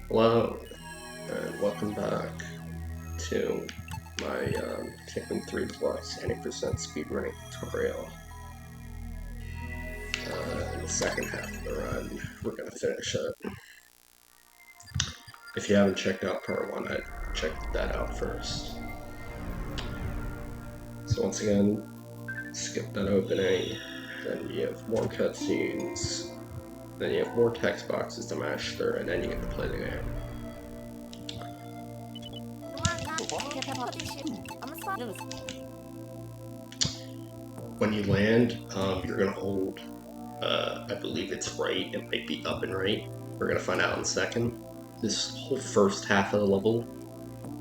Hello, and welcome back to my Pikmin 3 Plus 80% speedrunning tutorial. In the second half of the run, we're going to finish it. If you haven't checked out part 1, I'd check that out first. So once again, skip that opening, then you have more cutscenes, then you have more text boxes to mash through, and then you get to play the game. When you land, you're going to hold, I believe it's right, it might be up and right. We're going to find out in a second. This whole first half of the level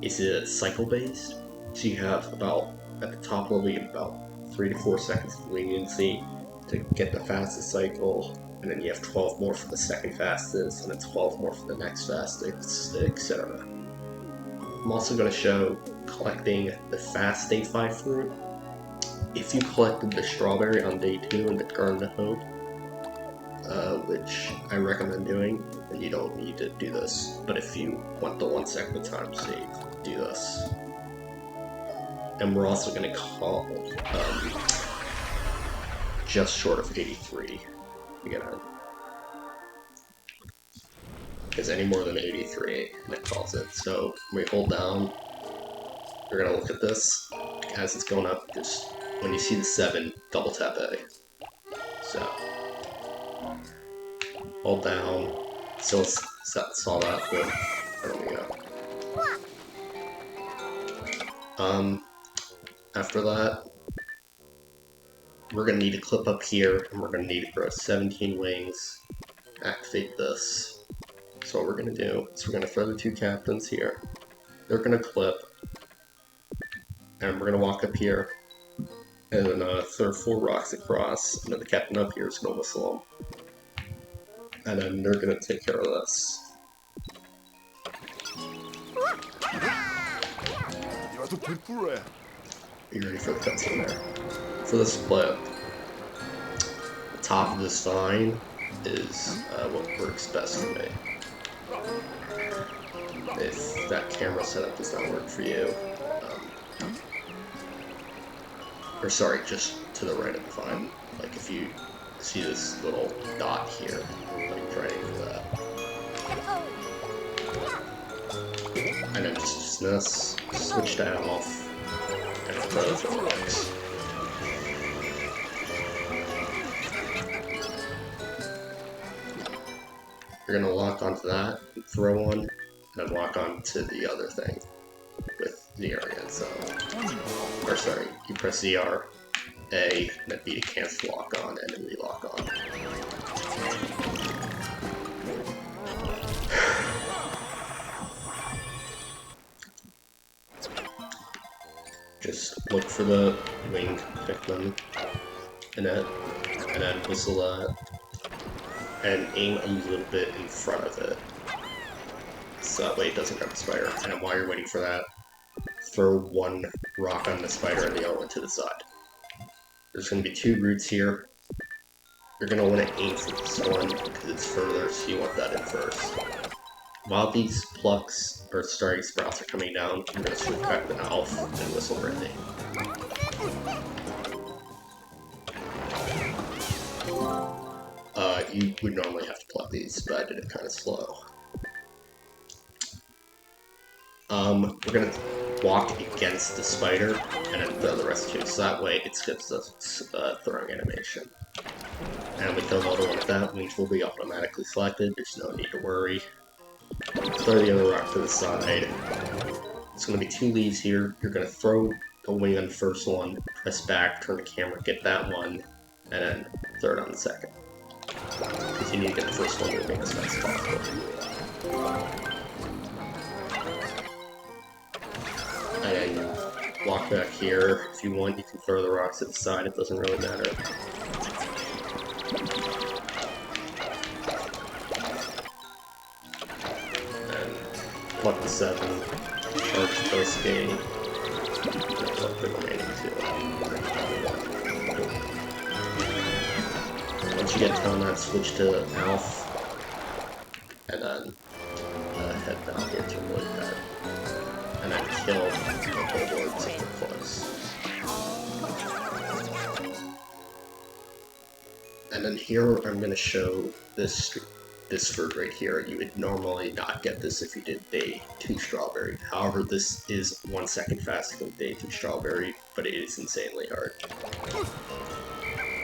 is cycle based, so you have about, at the top level, you have about 3 to 4 seconds of leniency to get the fastest cycle, and then you have 12 more for the second fastest, and then 12 more for the next fastest, etc. I'm also going to show collecting the fast day 5 fruit. If you collected the strawberry on day 2 in the Garden of Hope, which I recommend doing, then you don't need to do this. But if you want the 1 second of time save, do this. And we're also going to call just short of 83 again, because any more than 83 and it calls it. So when we hold down, you're going to look at this as it's going up. Just when you see the 7, double tap A. So hold down. So saw that. Good. There we go. After that, we're gonna need to clip up here, and we're gonna need to grow 17 wings. Activate this. So what we're gonna do is we're gonna throw the 2 captains here. They're gonna clip, and we're gonna walk up here, and then throw 4 rocks across, and then the captain up here is gonna whistle them. And then they're gonna take care of this. Are you ready for the cutscene there? For this clip, the top of this vine is what works best for me. If that camera setup does not work for you, or sorry, just to the right of the vine. Like if you see this little dot here, like try to do that. And then just dismiss, switch that off, and throw the rocks. You're gonna lock onto that, and throw one, and then lock onto the other thing with the area. So, or sorry, you press ZR, A, and then B to cancel lock on, and then relock on. Just look for the winged pikmin in it, and then whistle that, and aim a little bit in front of it, so that way it doesn't grab the spider. And then while you're waiting for that, throw 1 rock on the spider and the other one to the side. There's going to be 2 roots here. You're going to want to aim for this one because it's further, so you want that in first. While these plucks or starting sprouts are coming down, you're going to switch back to Alf and whistle Brandy. You would normally have to pluck these, but I did it kind of slow. We're going to walk against the spider and then throw the rest too, so that way it skips the throwing animation. And we kill the other one with that, wings will be automatically selected, there's no need to worry. Throw the other rock to the side. It's going to be 2 leaves here. You're going to throw the wing on the first one, press back, turn the camera, get that one, and then throw it on the second. Because you need to get the first one moving as fast as possible. And then walk back here. If you want, you can throw the rocks to the side, it doesn't really matter. And pluck the 7, charge the post gate, and pluck the remaining 2. Once you get down that, switch to Alf, and then kill the billboards if they're close. And then here I'm going to show this fruit right here. You would normally not get this if you did day 2 strawberry. However, this is 1 second faster than day 2 strawberry, but it is insanely hard.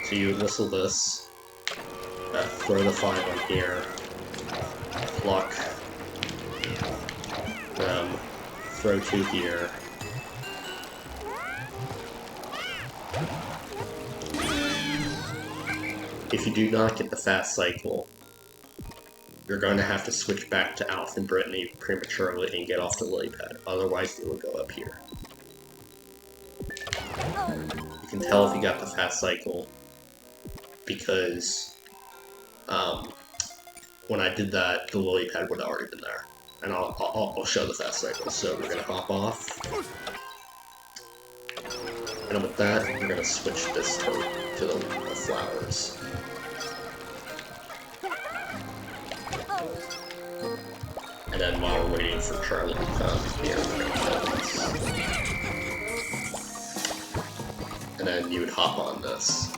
So you would whistle this, throw the 5 on here, pluck, throw 2 here. If you do not get the fast cycle, you're going to have to switch back to Alf and Brittany prematurely and get off the lily pad, otherwise it will go up here. You can tell if you got the fast cycle because when I did that, the lily pad would have already been there. And I'll show the fast cycle. So we're gonna hop off. And with that, we're gonna switch this to the flowers. And then while we're waiting for Charlie to come here, we're gonna kill this. And then you would hop on this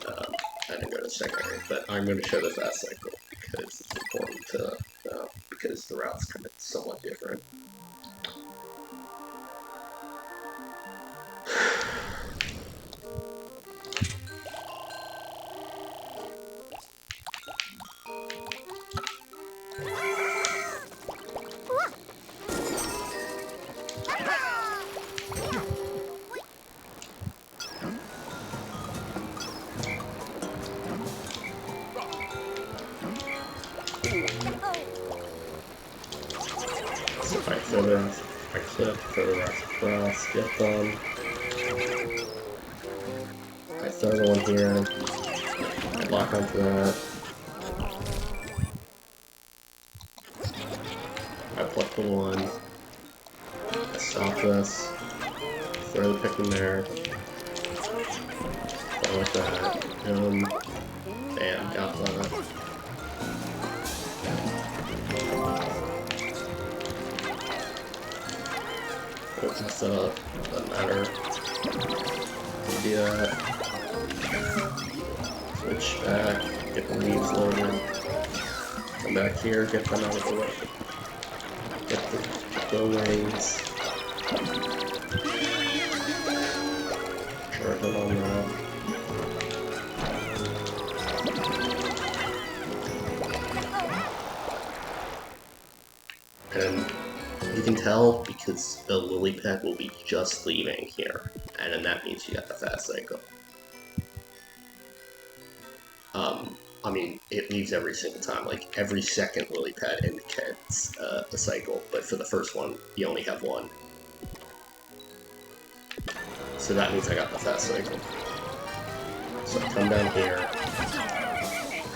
and then go to secondary. But I'm going to show the fast cycle because it's important to because the route's kind of somewhat different. So if I throw the rocks, I clip, throw the rocks across, get them. I throw the one here, I lock onto that. I pluck the one, I stop this, throw the pick in there, go like that, bam, got that. What's this up? Doesn't matter. Do that. Switch back, get the leaves loaded. Come back here, get them out of the way. Get the wings. Charge them on that. And you can tell because the lily pad will be just leaving here, and then that means you got the fast cycle. I mean, it leaves every single time, like every second lily pad indicates a cycle, but for the first one, you only have one. So that means I got the fast cycle. So I come down here,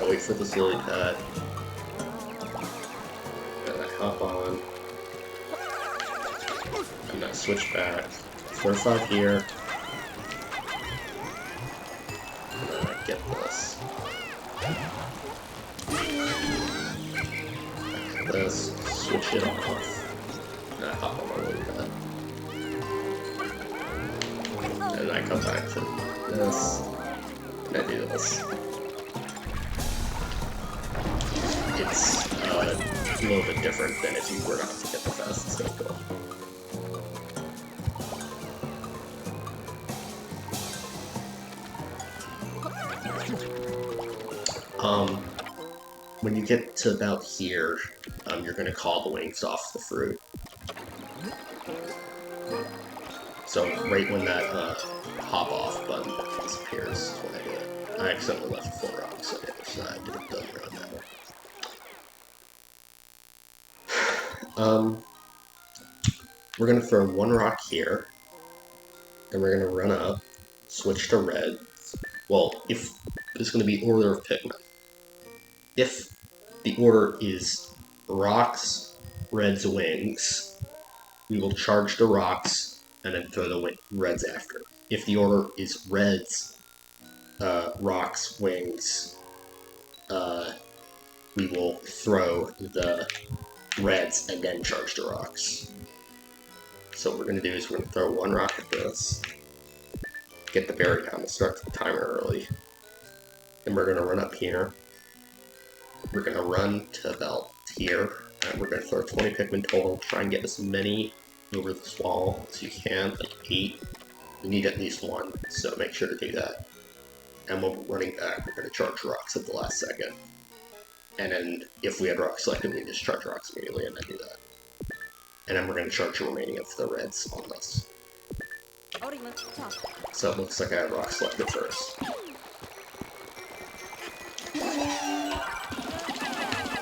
I wait for this lily pad, and I hop on, and I switch back, 4-5 here, and then I get this. This, switch it off, and I hop on my lily pad. And I come back to this, and I do this. It's a little bit different than if you were not to get the fast cycle. When you get to about here, you're going to call the wings off the fruit. So right when that hop off button disappears is what I did. I accidentally left 4 rocks on the other side. It doesn't really matter. We're going to throw 1 rock here, and we're going to run up, switch to red. Well, if it's going to be order of Pikmin. If the order is rocks, reds, wings, we will charge the rocks and then throw the reds after. If the order is reds, rocks, wings, we will throw the reds and then charge the rocks. So what we're going to do is we're going to throw one rock at this, get the berry down to start the timer early. Then we're going to run up here. We're going to run to about here, and we're going to throw 20 Pikmin total. Try and get as many over this wall as you can, like 8. We need at least 1, so make sure to do that. And when we're running back, we're going to charge rocks at the last second. And then if we had rocks selected, we just charge rocks immediately and then do that. And then we're going to charge the remaining of the reds on this. So it looks like I had rocks selected first.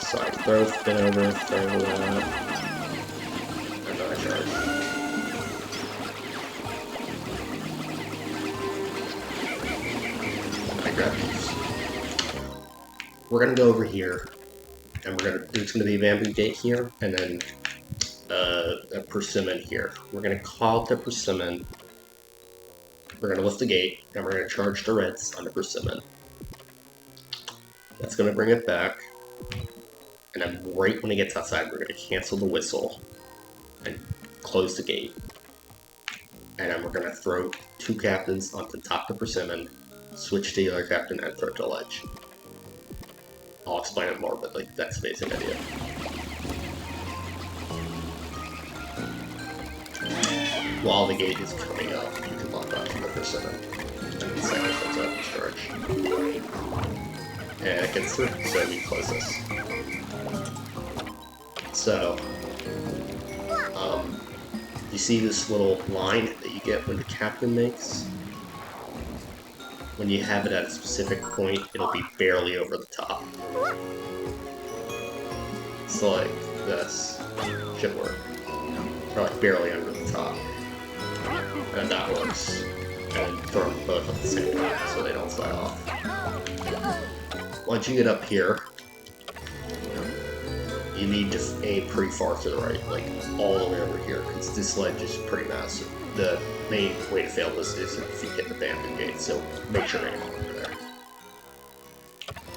So I throw spin over, throw that, and then I charge. And I grab these. We're gonna go over here, and there's gonna be a bamboo gate here, and then a persimmon here. We're gonna call up the persimmon. We're gonna lift the gate, and we're gonna charge the reds on the persimmon. That's gonna bring it back. And then right when it gets outside, we're going to cancel the whistle and close the gate. And then we're going to throw 2 captains onto the top of the persimmon, switch to the other captain, and throw it to the ledge. I'll explain it more, but like that's the basic idea. While the gate is coming up, you can lock onto the persimmon. And the second comes out and charge. And it gets through, so we close this. So, you see this little line that you get when the captain makes? When you have it at a specific point, it'll be barely over the top. So like this should work. Or like barely under the top. And that works. And throw them both at the same time so they don't fly off. Once you get up here, you need to aim pretty far to the right, like all the way over here, because this ledge is pretty massive. The main way to fail this is if you hit the bamboo gate, so make sure to aim over there.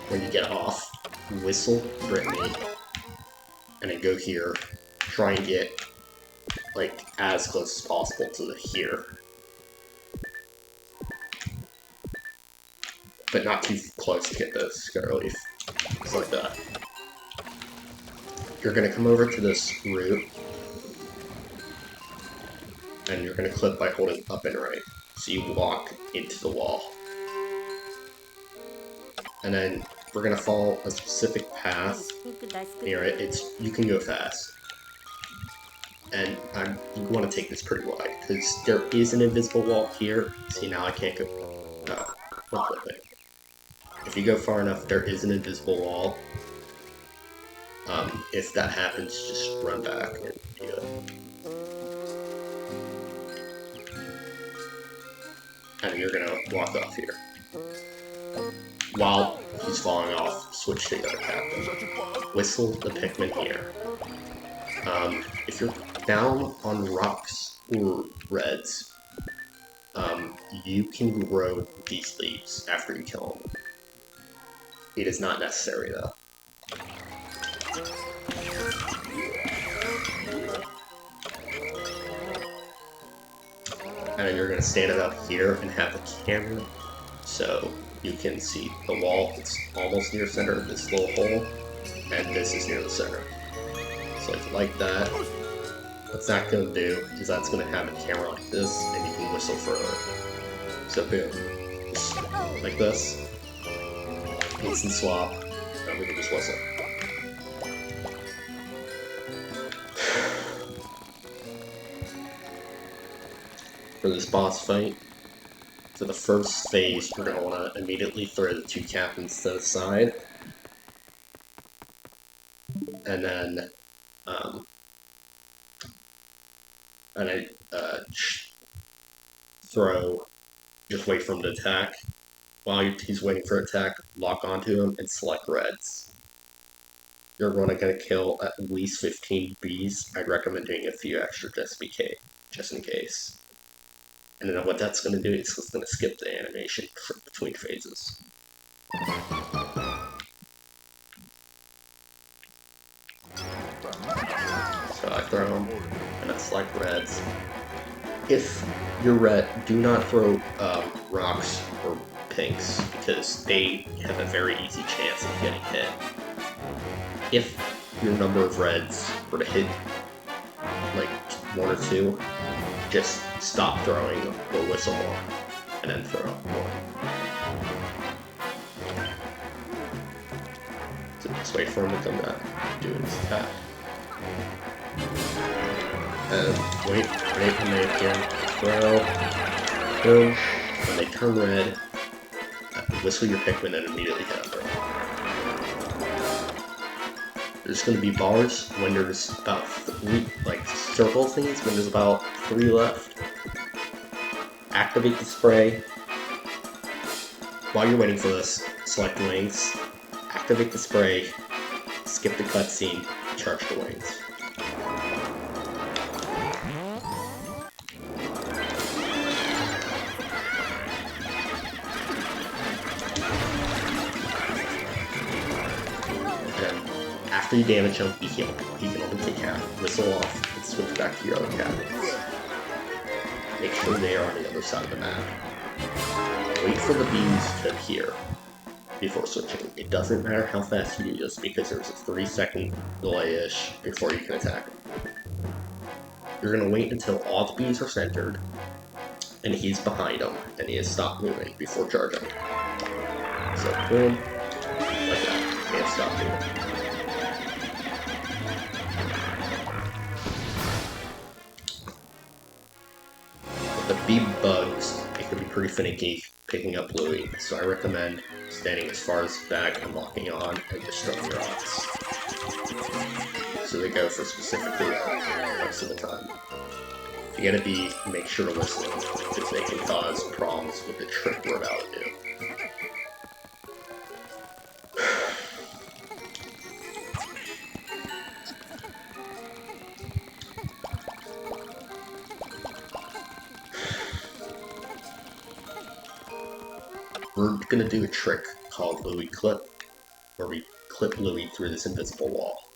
When you get off, whistle Brittany, and then go here, try and get like as close as possible to the here. But not too close to get the scar leaf. Just like that. You're going to come over to this root, and you're going to clip by holding up and right. So you walk into the wall. And then we're going to follow a specific path near it. You can go fast. And you want to take this pretty wide, because there is an invisible wall here. See, now I can't go... not clipping. If you go far enough, there is an invisible wall. If that happens, just run back and do it. And you're gonna walk off here. While he's falling off, switch to the other captain. Whistle the Pikmin here. If you're down on rocks or reds, you can grow these leaves after you kill them. It is not necessary though. And then you're going to stand it up here and have the camera so you can see the wall. It's almost near the center of this little hole, and this is near the center. So like that. What's that going to do is that's going to have a camera like this, and you can whistle further. So boom. Just like this. Instant swap, and we can just whistle. For this boss fight, for the first phase, we're going to want to immediately throw the 2 captains to the side. And then, just wait for him to attack. While he's waiting for attack, lock onto him and select reds. You're going to kill at least 15 bees. I'd recommend doing a few extra just in case. And then what that's going to do is it's going to skip the animation between phases. So I throw him, and gonna select reds. If you're red, do not throw rocks or pinks because they have a very easy chance of getting hit. If your number of reds were to hit like 1 or 2, just stop throwing or whistle more, and then throw more. So just wait for him to come back, do his attack. And wait, when they appear, throw, boom. When they turn red, whistle your pikmin and immediately hit them. There's going to be bars when there's about 3, like circle things, when there's about 3 left. Activate the spray. While you're waiting for this, select wings. Activate the spray. Skip the cutscene. Charge the wings. After you damage him, he can only take half. Whistle off and switch back to your other cabins. Make sure they are on the other side of the map. Wait for the beams to appear before switching. It doesn't matter how fast you do this because there's a 3-second delay-ish before you can attack him. You're going to wait until all the beams are centered and he's behind them and he has stopped moving before charging. So boom, like that, he has stopped moving. The bee bugs, it can be pretty finicky picking up Louie, so I recommend standing as far as back and locking on and just throwing rocks. So they go for specifically most of the time. You gotta make sure to listen, because they can cause problems with the trick we're about to do. We're gonna do a trick called Louie Clip, where we clip Louie through this invisible wall.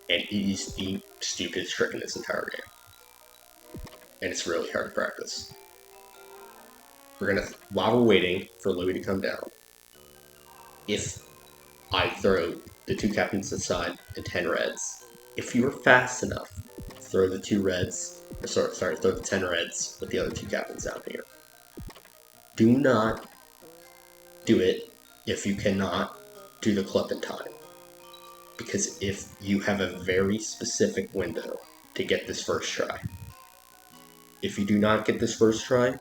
And it is the stupidest trick in this entire game. And it's really hard to practice. While we're waiting for Louie to come down, if I throw the 2 captains aside and 10 reds, if you are fast enough, throw the 2 reds, throw the 10 reds with the other 2 captains down here. Do not do it if you cannot do the clip in time. Because if you have a very specific window to get this first try. If you do not get this first try,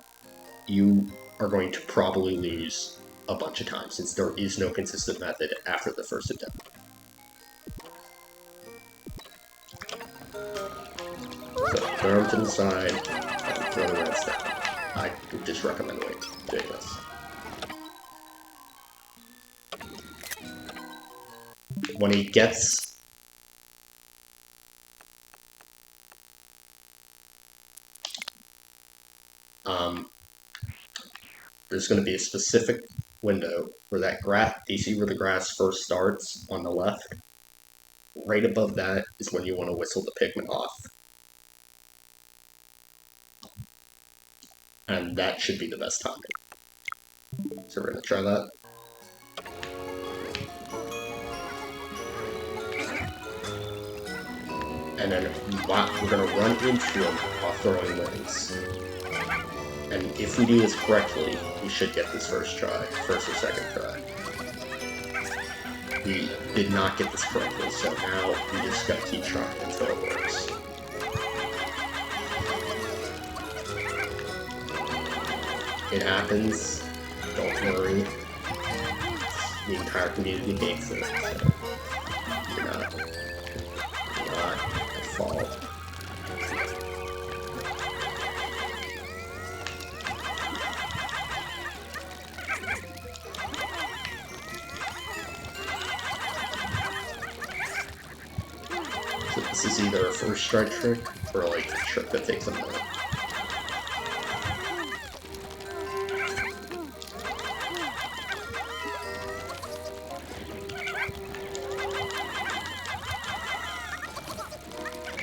you are going to probably lose a bunch of times since there is no consistent method after the first attempt. So throw them to the side and throw the reds down. I would just recommend doing this. When he gets there's going to be a specific window where that grass, you see where the grass first starts on the left? Right above that is when you want to whistle the pikmin off. And that should be the best timing. So we're going to try that. And then we're going to run into him while throwing wings. And if we do this correctly, we should get this first or second try. We did not get this correctly, so now we just gotta keep trying until it works. It happens, don't worry. The entire community hates it, so you're not at fault. So this is either a first strike trick or like a trick that takes a minute.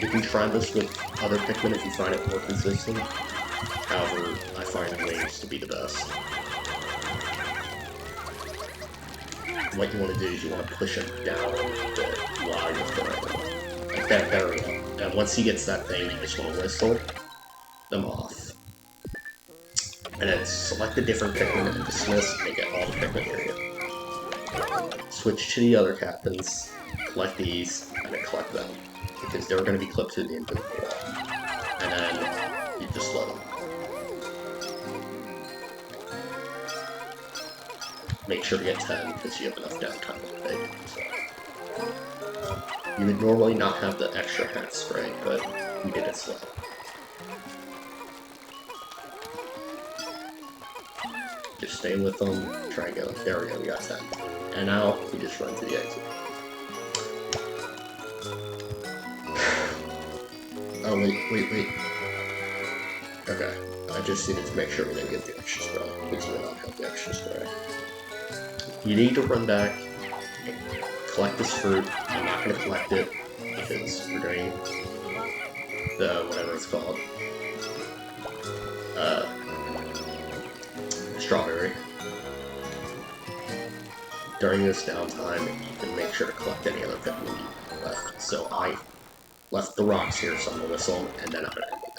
You can try this with other Pikmin if you find it more consistent. However, I find wings to be the best. What you want to do is you want to push him down a bit while you're throwing him. Like that, there we go. And once he gets that thing, you just want to whistle them off. And then select a different Pikmin and dismiss and get all the Pikmin area. Switch to the other captains, collect these, and then collect them. Because they're going to be clipped to the invisible wall. And then you just let them. Make sure to get 10 because you have enough downtime with it. So. You would normally not have the extra hat spray, but we did it slow. Just stay with them, try and go. There we go, we got 10. And now we just run to the exit. Oh, wait. Okay, I just needed to make sure we didn't get the extra spray, because we don't have the extra spray. You need to run back and collect this fruit. I'm not going to collect it because we're doing the whatever it's called. Strawberry. During this downtime, you can make sure to collect any other Pikmin you left. So I left the rocks here, so I'm going to whistle, and then I'm going to end the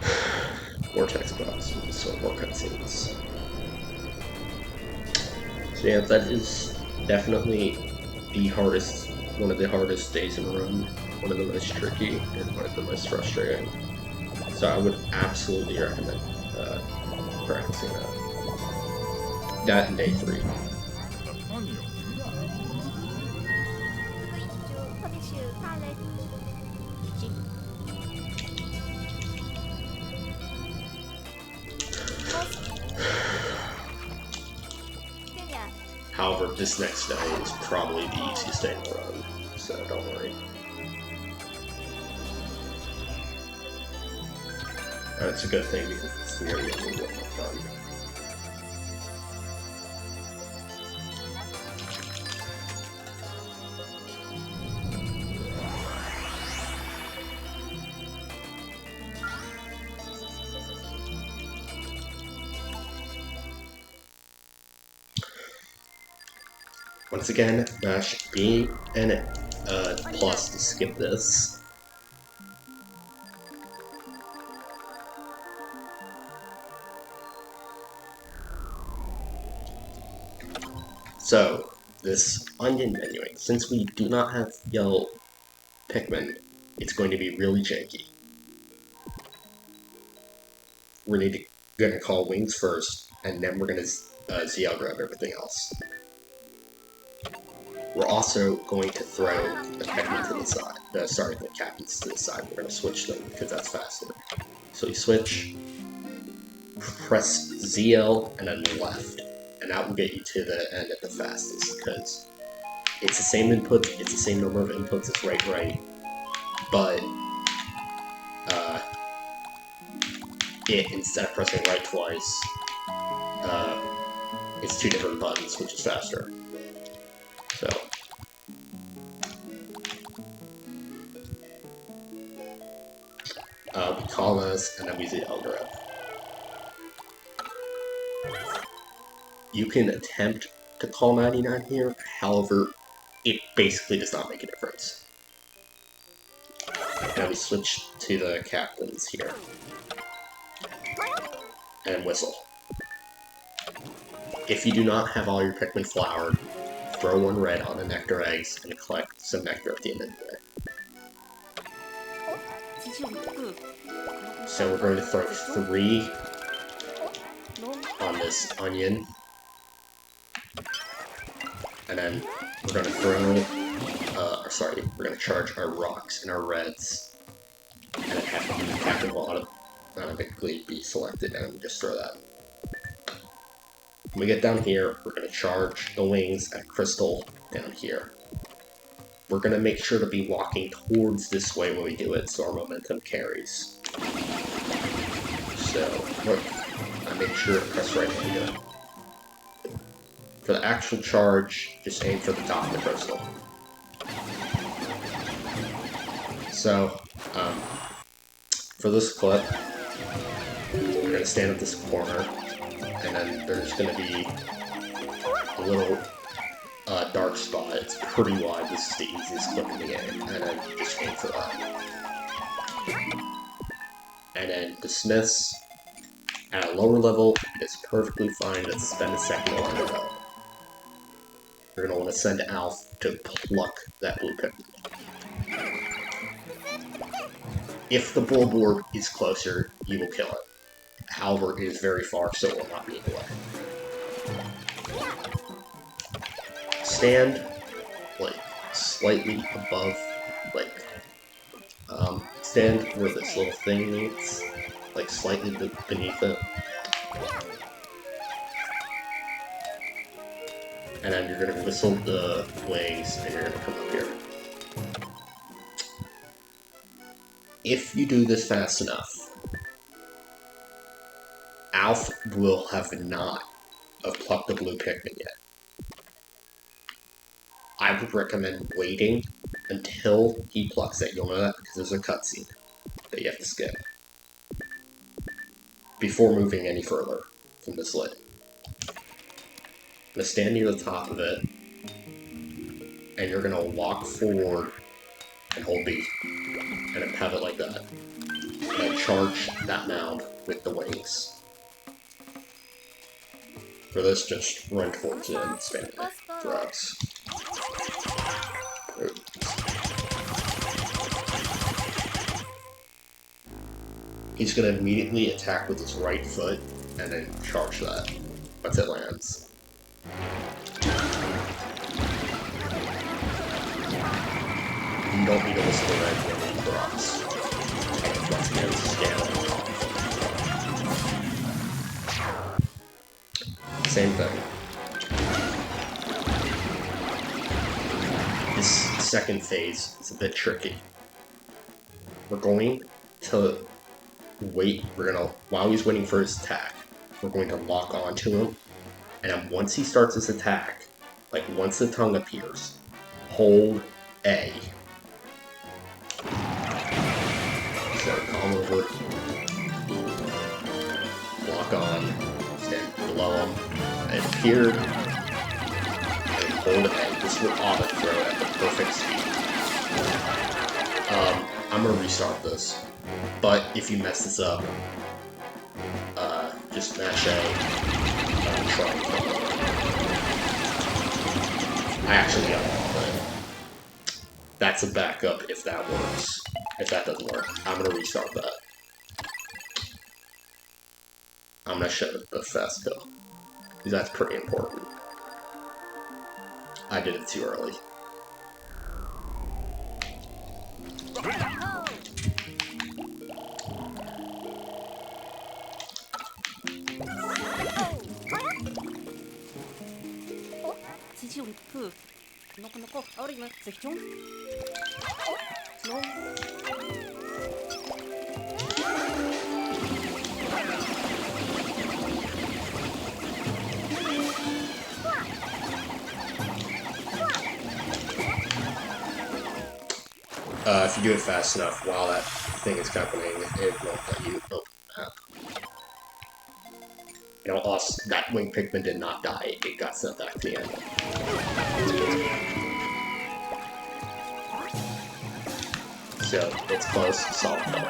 day. Vortex box, so more cutscenes. So yeah, that is definitely the hardest, one of the hardest days in a run, one of the most tricky, and one of the most frustrating. So I would absolutely recommend practicing that. That and day 3. However, this next day is probably the easiest day in the run, so don't worry. It's a good thing because it's nearly done. Once again, mash B and plus to skip this. So, this onion menuing, since we do not have yellow Pikmin, it's going to be really janky. We're gonna call wings first, and then we're gonna ZL grab everything else. We're also going to throw the Pikmin to the side, the captains to the side. We're gonna switch them because that's faster. So you switch, press ZL, and then left. And that will get you to the end at the fastest, because it's the same input, it's the same number of inputs, it's right, but instead of pressing right twice, it's 2 different buttons, which is faster. So, we call this, and then we ZL grab. You can attempt to call 99 here, however, it basically does not make a difference. Now we switch to the captains here. And whistle. If you do not have all your Pikmin flowered, throw 1 red on the nectar eggs and collect some nectar at the end of the day. So we're going to throw 3 on this onion. And then we're going to throw, we're going to charge our rocks and our reds. And then have the captain will automatically be selected, and we just throw that. When we get down here, we're going to charge the wings at crystal down here. We're going to make sure to be walking towards this way when we do it, so our momentum carries. So, I make sure to press right hand. For the actual charge, just aim for the top of the crystal. So, for this clip, we're gonna stand at this corner, and then there's gonna be a little dark spot. It's pretty wide. This is the easiest clip in the game, and then just aim for that. And then dismiss. At a lower level, it's perfectly fine to spend a second to line it up. You're gonna want to send Alf to pluck that blue pikmin. If the billboard is closer, you will kill it. However, it is very far, so it will not be in the way. Stand, like, slightly above, like, stand where this little thing meets, like, slightly beneath it. And then you're gonna whistle the wings, and you're gonna come up here. If you do this fast enough, Alf will have not plucked the blue pikmin yet. I would recommend waiting until he plucks it. You'll know that because there's a cutscene that you have to skip before moving any further from this lid. I'm gonna stand near the top of it, and you're gonna walk forward and hold B, and then have it like that. And then charge that mound with the wings. For this, just run towards it and spam it for X. He's gonna immediately attack with his right foot, and then charge that once it lands. You don't need to whistle the red when he drops. And once again, scan on top. Same thing. This second phase is a bit tricky. We're going to wait, while he's waiting for his attack, we're going to lock onto him, and then once he starts his attack, like once the tongue appears, hold A. So calm over, lock on, stand below him, and it appeared, and hold A. This will auto throw at the perfect speed. I'm gonna restart this, but if you mess this up, just mash A and try and kill it. I actually got it, but that's a backup if that works. If that doesn't work, I'm gonna restart that. I'm gonna show the fast kill, because that's pretty important. I did it too early. If you do it fast enough while that thing is happening, it won't let you open the map. You know, also, that winged pikmin did not die, it got sent back to the end. So, it's close, solid kill.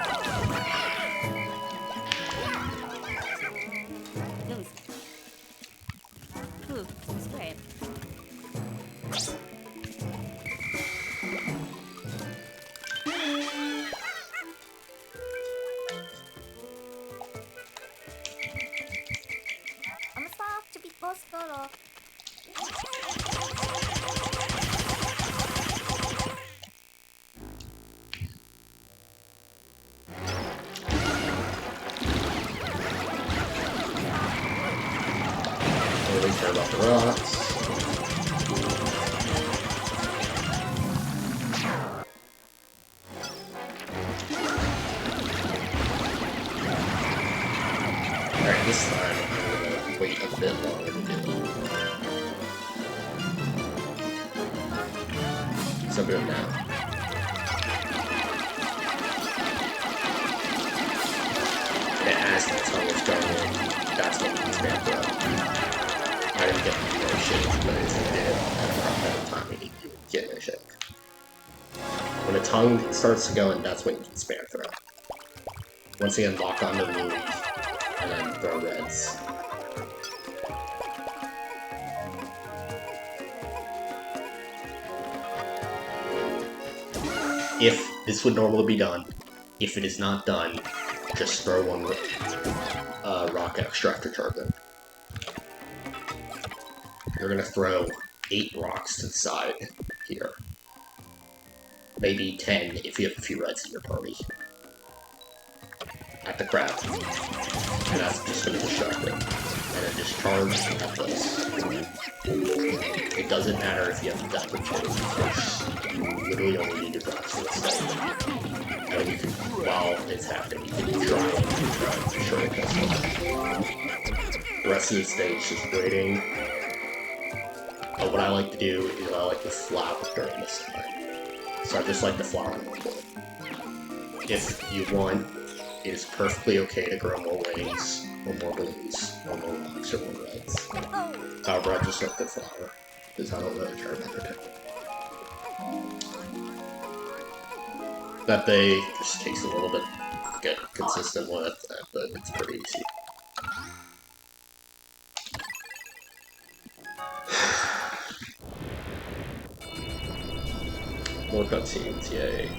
Really care about the rocks. Alright, this time I'm gonna wait a bit longer to do it. So I'm doing it now. going in, that's when you can spam throw. I didn't get no shake, but if you did, at a time you get no shake. When the tongue starts to go in, that's when you can spam throw. Once again, lock on the blue and then throw reds. If this would normally be done, if it is not done, just throw one rock extractor charger. You're gonna throw 8 rocks to the side here. Maybe 10 if you have a few reds in your party. At the crab. And that's just gonna distract it. And then just charge at this. It doesn't matter if you have the desperate charge, you literally only need to rocks to the side. And you can, while it's happening, you can try and ensure it does well. The rest of the stage is just waiting. What I like to do is I like to flap during this time. So I just like to flap on the board. If you want, it is perfectly okay to grow more wings, or more blues, or more rocks, or more reds. However, I just like the flower, because I don't really care about the technique. That they just takes a little bit to get consistent with, but it's pretty easy. More cutscenes, yay.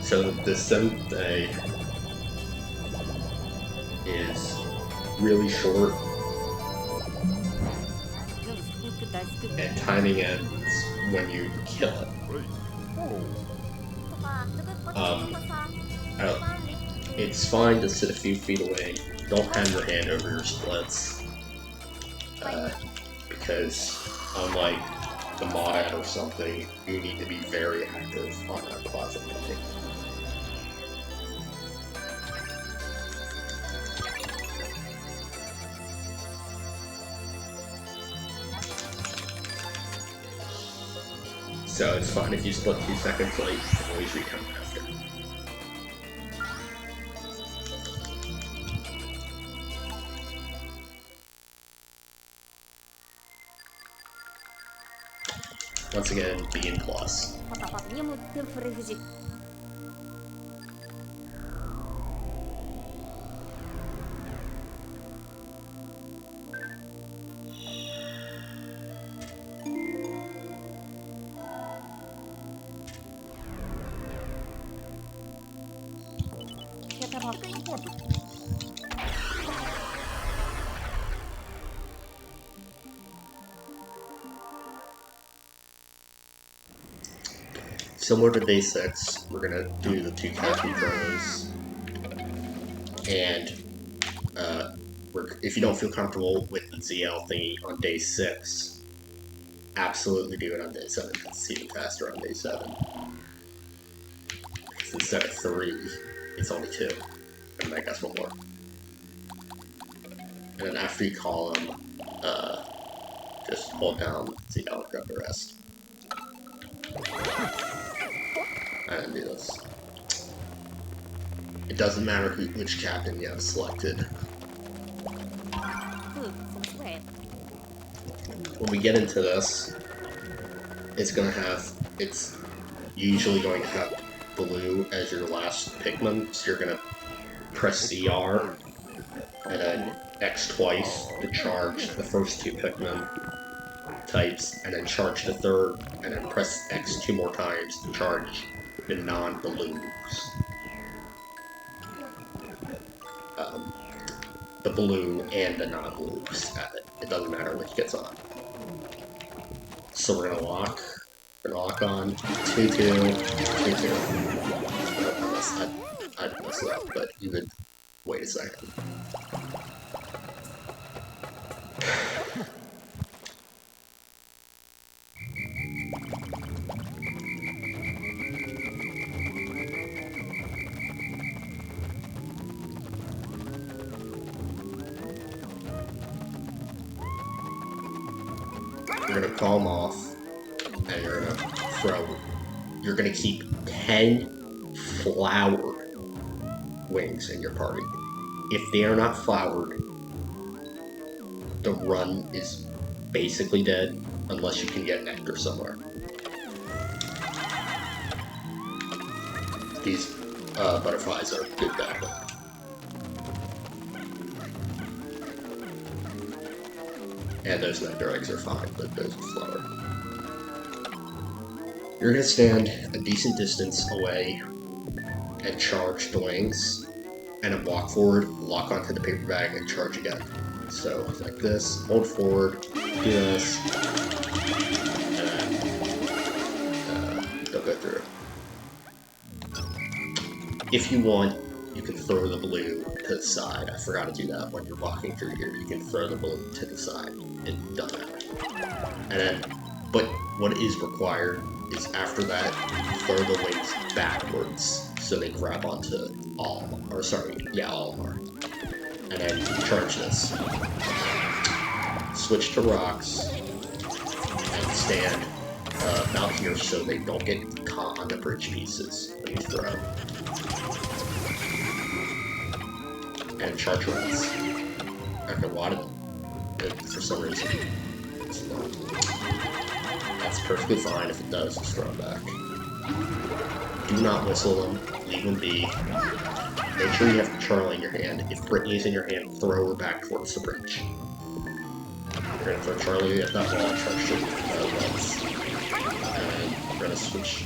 So the 7th day is really short, and timing ends when you kill it. It's fine to sit a few feet away. Don't have your hand over your splits, because unlike the mod or something, you need to be very active on that plaza play. So it's fine if you split 2 seconds late, you can always recount after. Once again, B in plus. Similar to day 6, we're gonna do the 2 capping throws, and if you don't feel comfortable with the ZL thingy on day 6, absolutely do it on day 7. It's even faster on day 7. Because instead of 3, it's only 2, and I guess 1 more. And then after you call them, just hold down ZL and grab the rest. And do this. It doesn't matter which captain you have selected. When we get into this, it's usually going to have blue as your last Pikmin, so you're gonna press CR and then X twice to charge the first 2 Pikmin types, and then charge the 3rd, and then press X 2 more times to charge the non-blues. The blue and the non-blues have it. It doesn't matter which gets on. So we're gonna lock on 2-2, 2-2. I'd mess it up, but you could wait a second. We're gonna call them off. and you're gonna keep 10 flowered wings in your party. If they are not flowered, the run is basically dead unless you can get nectar somewhere. These butterflies are good backup. And those nectar eggs are fine, but those are flower. You're going to stand a decent distance away and charge the wings, and then walk forward, lock onto the paper bag, and charge again. So, like this, hold forward, do this, and then they'll go through. If you want, you can throw the blue to the side. I forgot to do that when you're walking through here. You can throw the blue to the side. It doesn't matter. And then, but what is required is after that, throw the wings backwards so they grab onto all, or sorry, yeah, all of them. And then charge this. Switch to rocks and stand about here so they don't get caught on the bridge pieces when you throw. And charge reds. After a lot of them, for some reason, it's low. That's perfectly fine. If it does, just throw them back. Do not whistle them. Leave them be. Make sure you have Charlie in your hand. If Brittany's in your hand, throw her back towards the bridge. You're gonna throw Charlie at that wall and charge the reds. And you're gonna switch,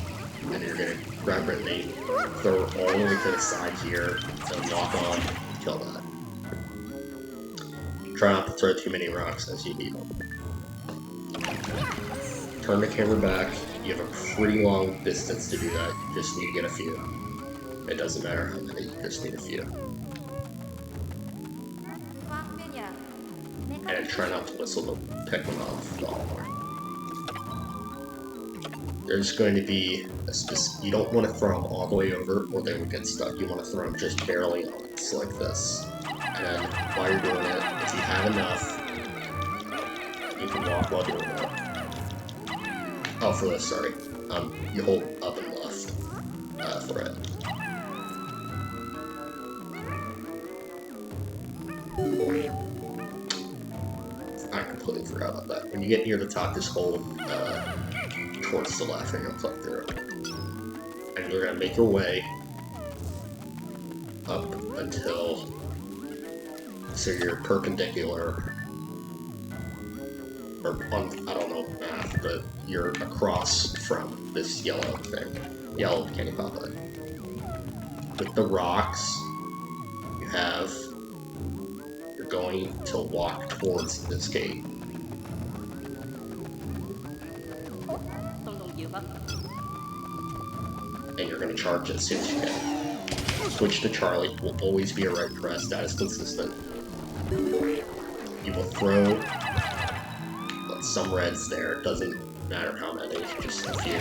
and you're gonna grab Brittany, throw her all the way to the side here, and lock on, kill that. Try not to throw too many rocks as you need them. Turn the camera back. You have a pretty long distance to do that. You just need to get a few. It doesn't matter how many, you just need a few. And try not to whistle to pick them off all more. There's going to be a specific, you don't want to throw them all the way over or they will get stuck. You want to throw them just barely on, it's like this. And then while you're doing it, if you have enough, you can walk while doing that. Oh, for this, sorry. You hold up and left for it. I completely forgot about that. When you get near the top, just hold towards the left and you'll click through. And you're going to make your way up until, so you're perpendicular, or on, I don't know math, but you're across from this yellow thing. Yellow candy pop it. With the rocks, you're going to walk towards this gate. And you're going to charge it as soon as you can. Switch to Charlie, will always be a right press, that is consistent. You will throw some reds there, it doesn't matter how many, just a few.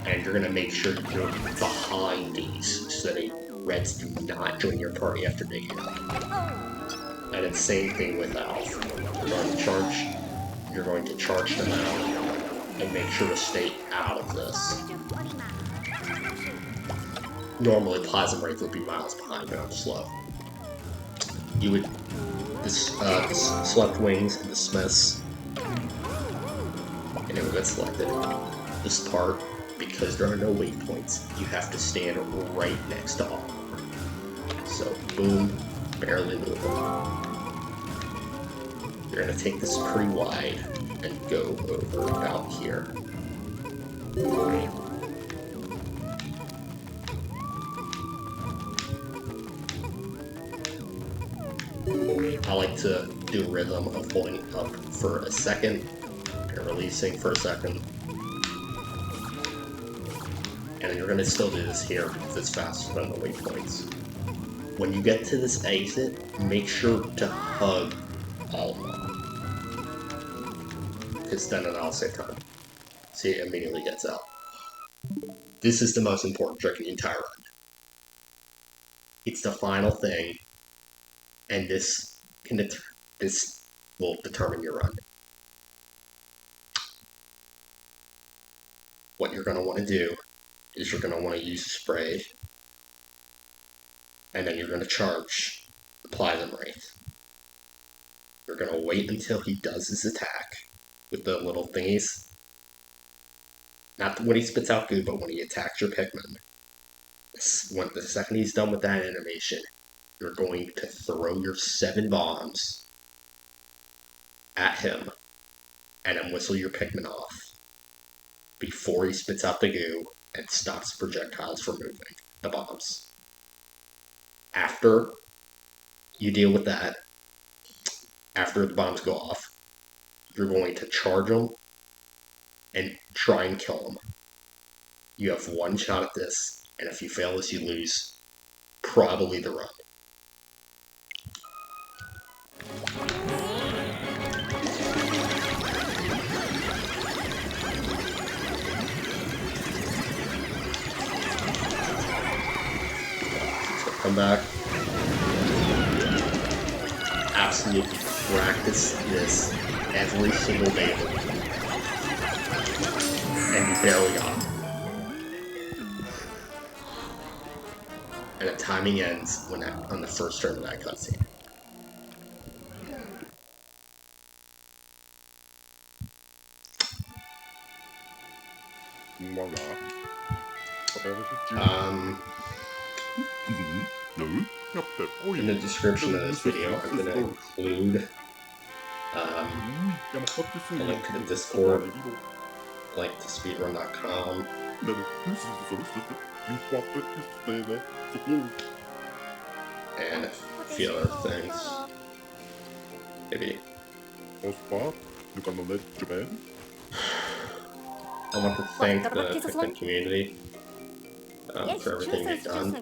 And you're going to make sure you're behind these so that reds do not join your party after digging up. And it's the same thing with Alf. You're going to charge them out and make sure to stay out of this. Normally Plasma Wraith would be miles behind, but I'm slow. You would select wings and dismiss, and it will get selected. This part, because there are no waypoints, you have to stand right next to all. So, boom, barely moving. You're going to take this pretty wide and go over about here. I like to do a rhythm of holding up for a second and releasing for a second. And you're going to still do this here because it's faster than the waypoints. When you get to this exit, make sure to hug all of them. Because then it'll save time. See, it immediately gets out. This is the most important trick in the entire run. It's the final thing, and this will determine your run. what you're going to want to do is you're going to want to use spray, and then you're going to charge, apply them right. You're going to wait until he does his attack with the little thingies. Not when he spits out goo, but when he attacks your Pikmin. When the second he's done with that animation, you're going to throw your 7 bombs at him, and then whistle your Pikmin off before he spits out the goo and stops projectiles from moving, the bombs. After you deal with that, after the bombs go off, you're going to charge them and try and kill them. You have 1 shot at this, and if you fail this, you lose probably the run. So come back. Absolutely practice this every single day of the week. And you barely got it. And the timing ends when on the first turn of that cutscene. In the description of this video, I'm going to include a link to the Discord, a link to speedrun.com, and a few other things. Maybe. I want to thank the Pikmin community for everything they've done,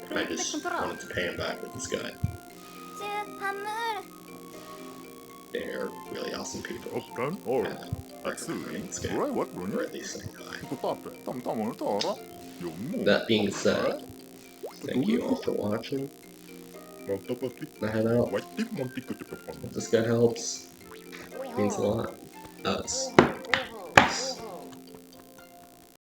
and I just wanted to pay him back with this guy. They're really awesome people, and I recommend this game, or at least saying hi. That being said, thank you all for watching. I head out. If this guy helps, it means a lot. Us.